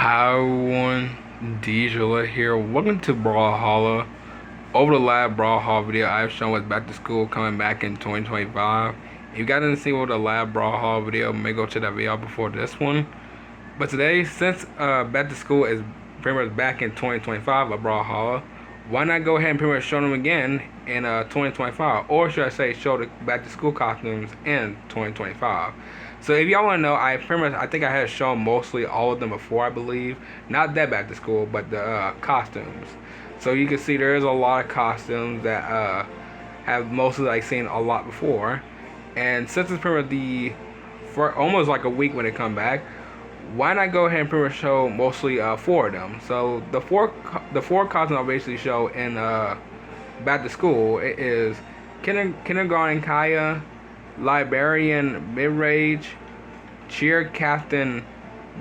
Hi everyone, Dijala here. Welcome to Brawlhalla. Over the last Brawlhalla video, I've shown what's back to school coming back in 2025. If you guys didn't see what the last Brawlhalla video, may go check that video out before this one. But today, since back to school is pretty much back in 2025, a Brawlhalla, why not go ahead and pretty much show them again in 2025? Or should I say, show the back to school costumes in 2025? So if y'all want to know, I think I had shown mostly all of them before, I believe. Not that back to school, but the costumes. So you can see there is a lot of costumes that have mostly like seen a lot before. And since it's pretty much for almost like a week when they come back, why not go ahead and pretty much show mostly four of them? So the four costumes I'll basically show in back to school it is kindergarten Kaya, librarian Midrange, cheer captain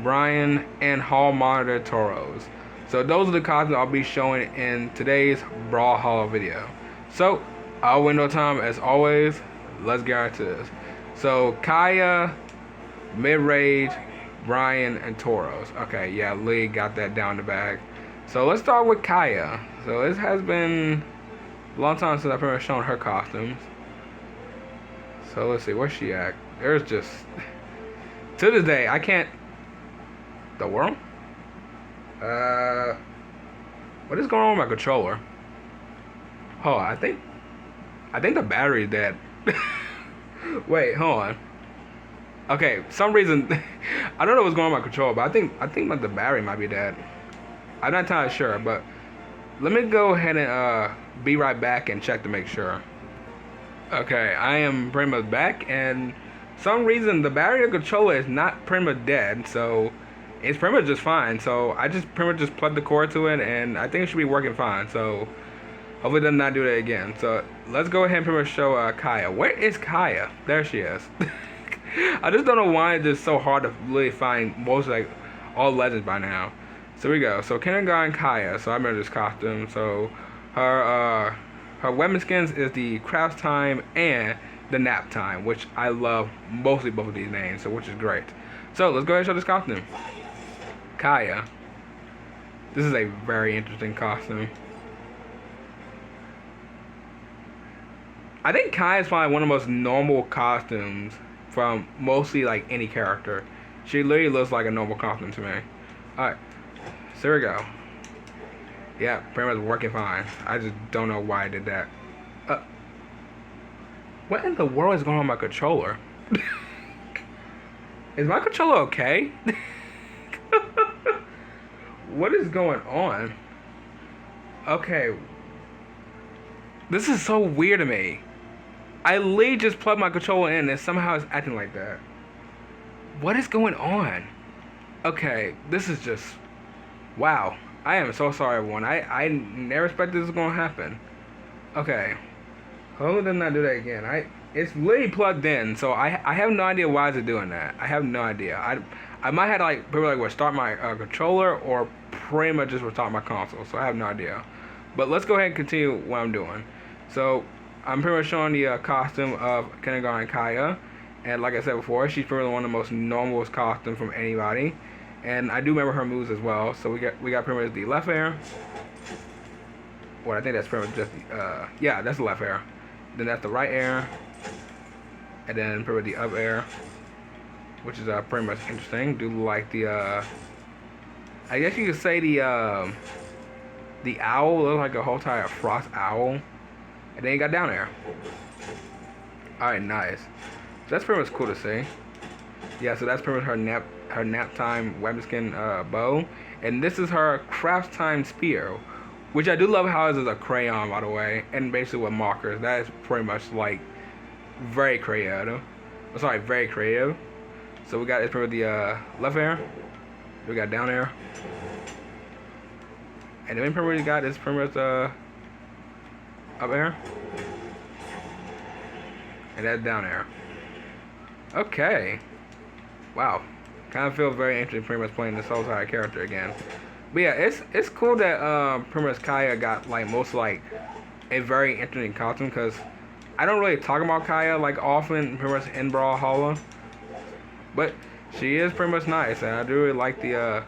Brian, and hall monitor Toros. So those are the costumes I'll be showing in today's Brawlhalla video. So our window time as always, let's get into this. So Kaya, Midrange, Brian, and Toros. Okay, yeah, Lee got that down the bag. So let's start with Kaya. So it has been a long time since I've ever shown her costumes. So let's see, where's she at? There's just, to this day, I can't, the world? What is going on with my controller? Hold on, I think the battery's dead. Wait, hold on. Okay, some reason, I don't know what's going on with my controller, but I think the battery might be dead. I'm not entirely sure, but let me go ahead and be right back and check to make sure. Okay, I am pretty much back, and some reason the battery of the controller is not pretty much dead, so it's pretty much just fine. So I just pretty much just plugged the cord to it, and I think it should be working fine. So hopefully it does not do that again. So let's go ahead and pretty much show Kaya. Where is Kaya? There she is. I just don't know why it's just so hard to really find most like all legends by now. So here we go. So kindergarten Kaya. So I remember this costume. So her weapon skins is the craft time and the nap time, which I love mostly both of these names, so which is great. So let's go ahead and show this costume. Kaya. This is a very interesting costume. I think Kaya is probably one of the most normal costumes from mostly like any character. She literally looks like a normal costume to me. Alright, so here we go. Yeah, pretty much working fine. I just don't know why I did that. What in the world is going on with my controller? Is my controller okay? What is going on? Okay. This is so weird to me. I literally just plugged my controller in and somehow it's acting like that. What is going on? Okay, this is just... Wow. I am so sorry, everyone. I never expected this was going to happen. Okay. Hopefully did not do that again. It's literally plugged in, so I have no idea why it's doing that. I have no idea. I might have to like probably like restart my controller or pretty much just restart my console. So I have no idea. But let's go ahead and continue what I'm doing. So I'm pretty much showing the costume of kindergarten Kaya, and like I said before, she's probably one of the most normalest costumes from anybody. And I do remember her moves as well. So we got pretty much the left air. Well, I think that's pretty much just the yeah, that's the left air. Then that's the right air, and then pretty much the up air, which is pretty much interesting. Do like the I guess you could say the owl looks like a whole entire frost owl, and then you got down air. All right, nice. So that's pretty much cool to see. Yeah, so that's pretty much her nap time weapon skin bow, and this is her craft time spear, which I do love how it is a crayon, by the way, and basically with markers. That is pretty much like very creative. Sorry, very creative. So we got it's pretty much the left air, we got down air, and then pretty much we got is pretty much up air, and that's down air. Okay. Wow, kind of feels very interesting pretty much playing this whole entire character again. But yeah, it's cool that pretty much Kaya got like most like a very interesting costume, because I don't really talk about Kaya like often pretty much in Brawlhalla. But she is pretty much nice, and I do really like the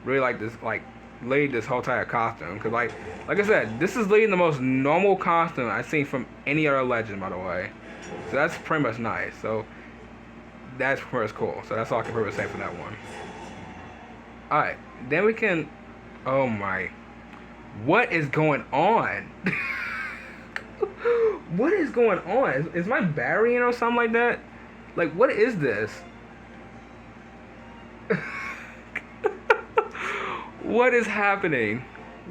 really like this, like literally this whole entire costume. Cause like I said, this is literally the most normal costume I've seen from any other legend, by the way. So that's pretty much nice. So that's pretty much cool. So that's all I can pretty much say for that one. All right, then we can. Oh my, what is going on? What is going on? Is my battery in or something like that? Like, what is this? What is happening?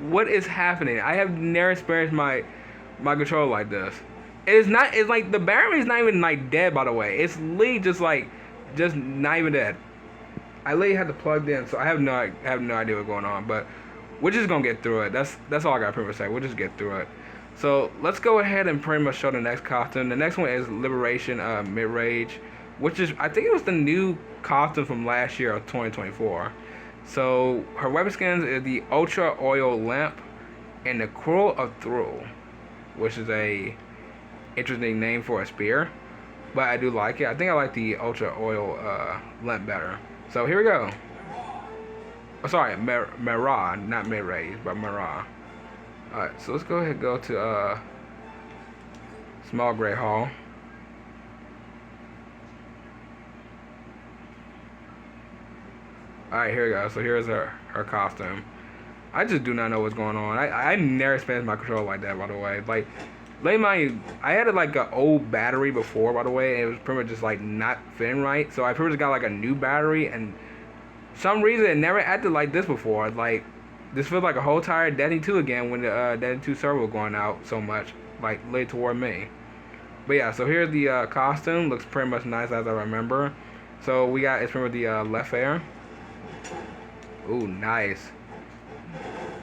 What is happening? I have never experienced my controller like this. It's not. It's like the battery is not even like dead. By the way, it's literally just not even dead. I literally had to plug in, so I have no idea what's going on. But we're just gonna get through it. That's all I got to pretty much say. We'll just get through it. So let's go ahead and pretty much show the next costume. The next one is Liberation Mid-Range, which is, I think it was the new costume from last year of 2024. So her weapon skins is the Ultra Oil Lamp and the Cruel of Through, which is a interesting name for a spear, but I do like it. I think I like the Ultra Oil Lamp better. So here we go. Oh, sorry, Mara, not Mid-Range, but Mara. Alright, so let's go ahead and go to Small Gray Hall. Alright, here we go. So here's her costume. I just do not know what's going on. I never experienced my controller like that, by the way. Like, let me, I had like an old battery before, by the way, and it was pretty much just like not fitting right. So I pretty much got like a new battery, and some reason it never acted like this before. Like, this feels like a whole entire Destiny 2 again when the Destiny 2 server was going out so much, like, late toward me. But yeah, so here's the costume. Looks pretty much nice as I remember. So we got, it's from the left air. Ooh, nice.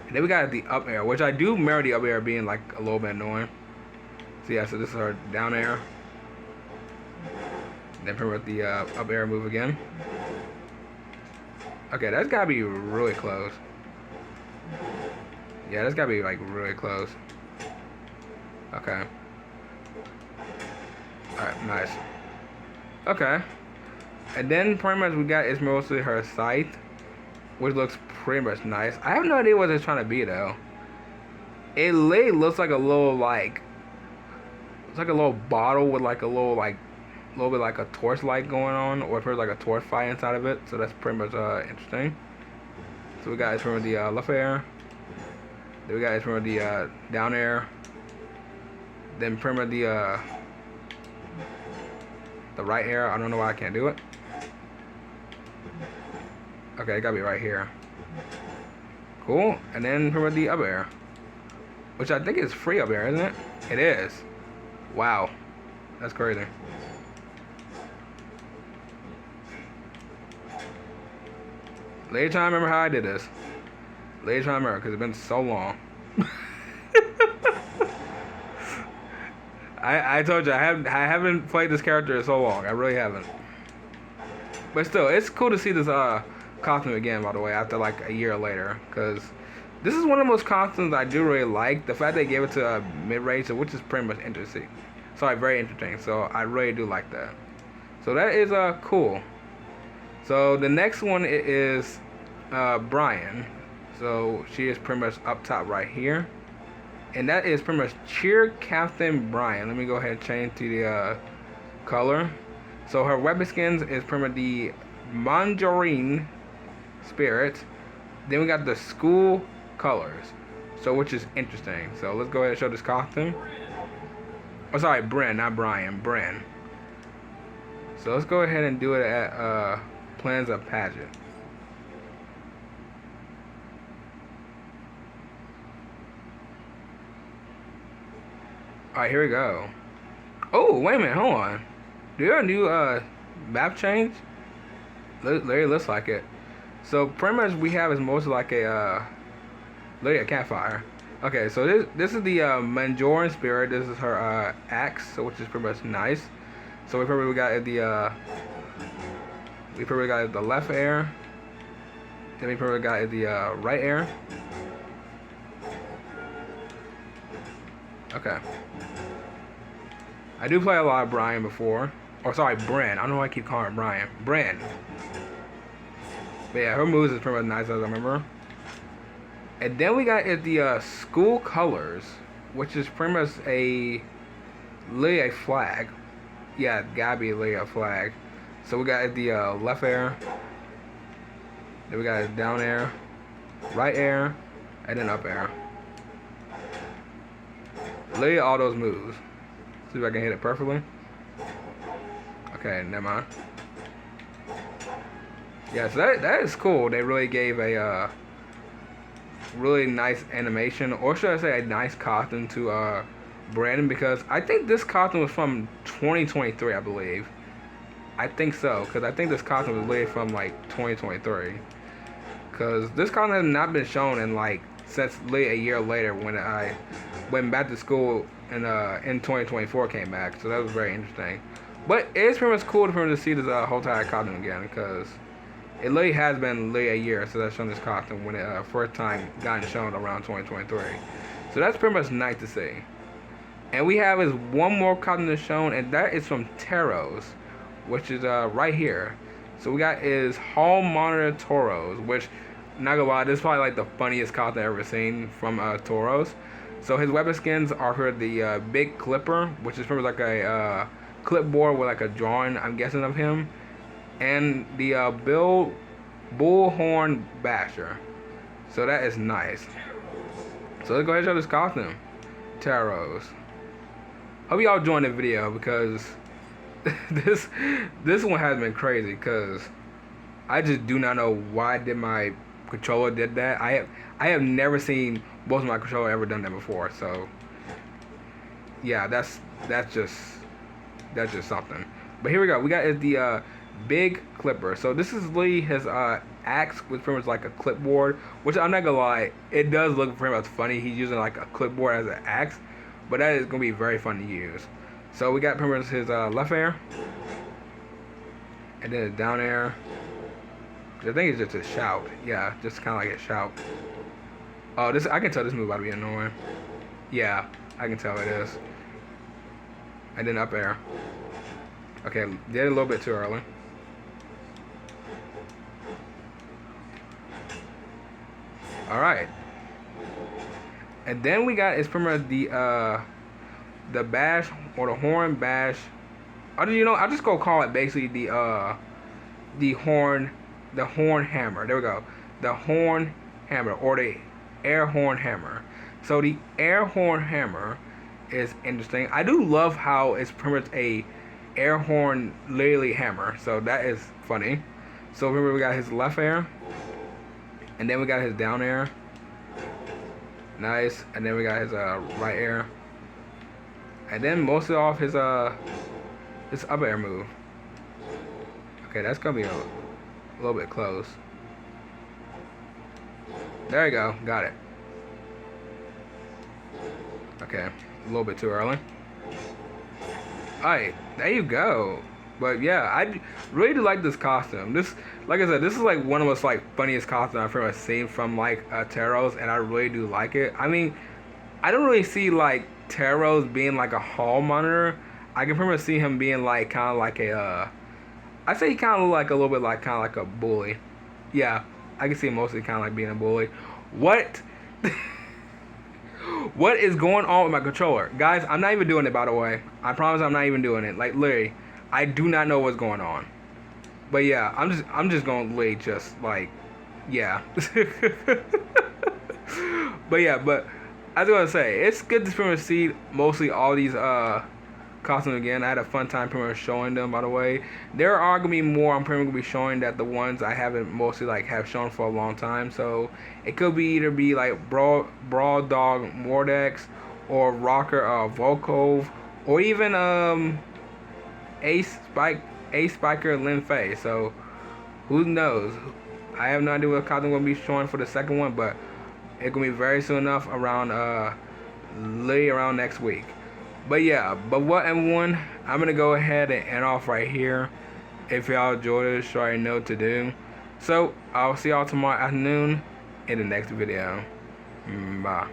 And then we got the up air, which I do remember the up air being like a little bit annoying. So yeah, so this is our down air. Then pretty much the up air move again. Okay, that's gotta be really close. Yeah, that's gotta be like really close. Okay. Alright, nice. Okay. And then pretty much we got is mostly her scythe, which looks pretty much nice. I have no idea what it's trying to be though. It literally looks like a little like, it's like a little bottle with like a little bit like a torch light going on, or if there's like a torch fight inside of it. So that's pretty much interesting. So we got it from the left air. Then we got it from the down air. Then pretty much the right air. I don't know why I can't do it. Okay, it gotta be right here. Cool. And then pretty much the up air, which I think is free up air, isn't it? It is. Wow, that's crazy. Later time, remember how I did this. Later time, remember, because it's been so long. I told you I haven't played this character in so long. I really haven't. But still, it's cool to see this costume again. By the way, after like a year later, because this is one of the most costumes I do really like. The fact they gave it to mid-range, which is pretty much interesting. Sorry, very interesting. So I really do like that. So that is cool. So the next one is Brian. So she is pretty much up top right here. And that is pretty much Cheer Captain Brian. Let me go ahead and change to the color. So her weapon skins is pretty much the Mandarin Spirit. Then we got the school colors. So which is interesting. So let's go ahead and show this costume. Oh, sorry, Bren, not Brian. Bren. So let's go ahead and do it at Plans of Pageant. Alright, here we go. Oh, wait a minute, hold on. Do you have a new map change? Literally looks like it. So pretty much we have is mostly like a literally a campfire. Okay, so this is the Manjoran Spirit. This is her axe, so which is pretty much nice. So we probably got the left air. Then we probably got the right air. Okay. I do play a lot of Brian before. Or sorry, Bren. I don't know why I keep calling him Brian. Bren. But yeah, her moves is pretty much nice as I remember. And then we got the school colors, which is pretty much literally a flag. Yeah, gotta be literally a flag. So we got the left air, then we got down air, right air, and then up air. Literally all those moves. See if I can hit it perfectly. Okay, never mind. Yeah, so that is cool. They really gave a really nice animation, or should I say a nice costume to Brandon, because I think this costume was from 2023, I believe. I think so, because I think this costume was laid from like 2023. Because this costume has not been shown in like since late a year later when I went back to school and in 2024 came back. So that was very interesting. But it's pretty much cool for me to see this whole entire costume again, because it literally has been late a year since I've shown this costume when it first time got shown around 2023. So that's pretty much nice to see. And we have is one more costume that's shown, and that is from Taros, which is right here. So we got is Hall Monitor Toros, which, not gonna lie, this is probably like the funniest costume I've ever seen from Toros. So his weapon skins are for the Big Clipper, which is probably like a clipboard with like a drawing, I'm guessing, of him, and the Bullhorn Basher. So that is nice. So let's go ahead and show this costume. Taros. Hope y'all enjoying the video, because this one has been crazy, because I just do not know why did my controller did that. I have never seen both of my controller ever done that before. So yeah, that's just something. But here we go. We got the Big Clipper. So this is Lee his axe, which pretty much like a clipboard, which I'm not gonna lie, it does look pretty much funny. He's using like a clipboard as an axe, but that is gonna be very fun to use. So we got pretty much his left air, and then his down air. I think it's just a shout. Yeah, just kind of like a shout. Oh, this, I can tell this move about to be annoying. Yeah, I can tell it is. And then up air. Okay, did it a little bit too early. Alright. And then we got is pretty much the bash, or the horn bash. I do, you know, I'll just go call it basically the horn hammer. There we go. The horn hammer, or the air horn hammer. So the air horn hammer is interesting. I do love how it's pretty much a air horn literally hammer. So that is funny. So remember, we got his left air, and then we got his down air. Nice. And then we got his right air, and then mostly off his up air move. Okay, that's gonna be a little bit close. There you go, got it. Okay, a little bit too early. Alright, there you go. But yeah, I really do like this costume. This, like I said, this is like one of the most like funniest costumes I've ever seen from like Taros, and I really do like it. I mean, I don't really see like Taros being like a hall monitor. I can pretty much see him being like kind of like a I say he kind of like a little bit like kind of like a bully. Yeah, I can see him mostly kind of like being a bully. What? What is going on with my controller? Guys, I'm not even doing it, by the way. I promise I'm not even doing it. Like, literally, I do not know what's going on. But yeah, I'm just going to literally just like, yeah. But yeah, but I was going to say, it's good to pretty much see mostly all these costumes again. I had a fun time pretty much showing them, by the way. There are going to be more I'm pretty much going to be showing that the ones I haven't mostly like have shown for a long time. So it could be either be like Brawl Dog Mordex, or Rocker Volkov, or even Ace Spiker Lin Fei. So who knows? I have no idea what costume I'm going to be showing for the second one, but it's going to be very soon enough, around literally around next week. But yeah, but what everyone, I'm going to go ahead and end off right here. If y'all enjoyed this, you already know what to do. So I'll see y'all tomorrow afternoon in the next video. Bye.